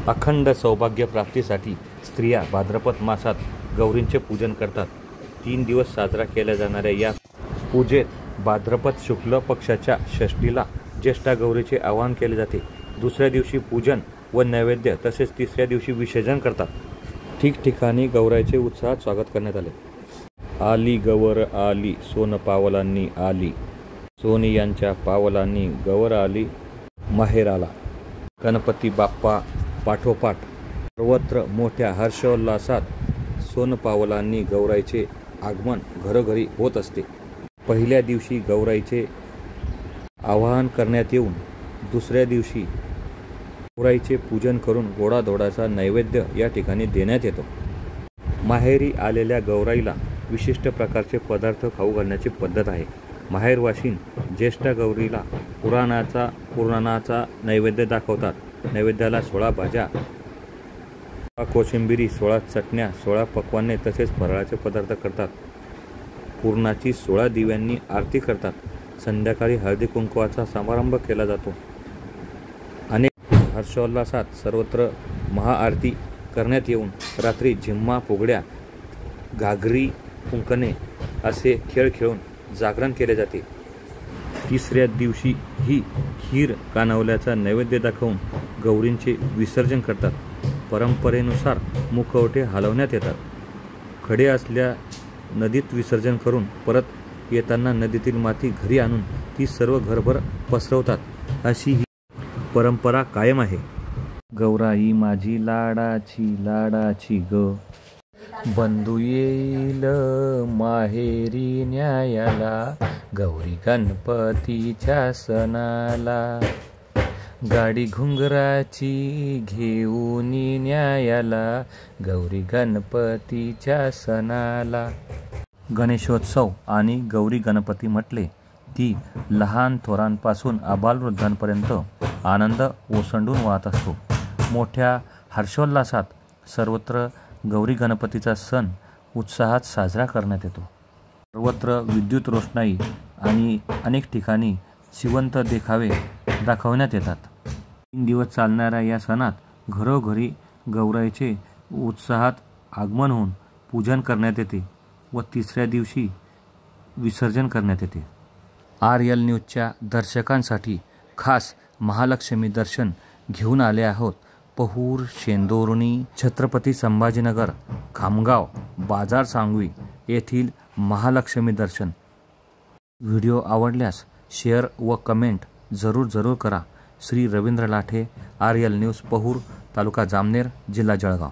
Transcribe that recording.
अखंड सौभाग्य प्राप्तीसाठी स्त्रिया भाद्रपद मासात गौरींचे पूजन करतात। 3 दिवस साजरा केल्या जाणाऱ्या या पूजेत भाद्रपद शुक्ल पक्षाच्या षष्ठीला ज्येष्ठा गौरीचे आवाहन केले जाते। दुसऱ्या दिवशी पूजन व नैवेद्य तसेच तिसऱ्या दिवशी विसर्जन करतात। ठिकठिकाणी गौराईचे उत्साहात स्वागत करण्यात आले। आली गवर आली, सोन पावलांनी आली, सोनियांच्या पावलांनी गवर आली माहेराला। गणपती बाप्पा पाठोपाठ सर्वत्र मोठ्या हर्षोल्लासात सोनपावलांनी गौराईचे आगमन घरोघरी होत असते। पहिल्या दिवशी गौराईचे आवाहन करण्यात येऊन दुसऱ्या दिवशी गौराईचे पूजन करून गोडाधोडाचा नैवेद्य या ठिकाणी देण्यात येतो। माहेरी आलेल्या गौराईला विशिष्ट प्रकारचे पदार्थ खाऊ घालण्याची पद्धत आहे। माहेरवाशीन ज्येष्ठा गौरीला पुराणाचा नैवेद्य दाखवतात। नैवेद्याला 16 भाज्या, 16 कोशिंबिरी, 16 चटण्या, 16 पक्वान्ने तसेच फराळाचे पदार्थ करतात। पुरणाची 16 दिव्यांनी आरती करतात। संध्याकाळी हळदी कुंकवाचा समारंभ केला जातो। अनेक हर्षोल्लासात सर्वत्र महाआरती करण्यात येऊन रात्री झिम्मा, फुगड्या, घागरी, कुंकणे असे खेळ खेळून जागरण केले जाते। तिसऱ्या दिवशी ही खीर कानवल्याचा नैवेद्य दाखवून गौरींचे विसर्जन करतात। परंपरेनुसार मुखवटे हलवण्यात येतात। खडे असल्या नदीत विसर्जन करून परत येताना नदीतील माती घरी आणून ती सर्व घरभर पसरवतात, अशी ही परंपरा कायम आहे। गौराई माझी लाडाची लाडाची ग, बंधू येईल माहेरी न्यायाला, गौरी गणपतीच्या सणाला, गाडी घुंगराची घेऊन न्यायाला, गौरी गणपतीच्या सणाला। गणेशोत्सव आणि गौरी गणपती म्हटले की लहान थोरांपासून आबालवृद्धांपर्यंत आनंद ओसंडून वाहत असतो। मोठ्या हर्षोल्लासात सर्वत्र गौरी गणपतीचा सण उत्साहात साजरा करण्यात येतो। सर्वत्र विद्युत रोषणाई आणि अनेक ठिकाणी जिवंत देखावे दाखवण्यात येतात। 3 दिवस चालणाऱ्या या सणात घरोघरी गौराईचे उत्साहात आगमन होऊन पूजन करण्यात येते व तिसऱ्या दिवशी विसर्जन करण्यात येते। RL न्यूजच्या दर्शकांसाठी खास महालक्ष्मी दर्शन घेऊन आले आहोत। पहूर, शेंदोर्णी, छत्रपती संभाजीनगर, खामगाव, बाजार सांगवी येथील महालक्ष्मी दर्शन। व्हिडिओ आवडल्यास शेअर व कमेंट जरूर करा। श्री रवींद्र लाठे, RL न्यूज, पहूर, तालुका जामनेर, जिल्हा जळगाव।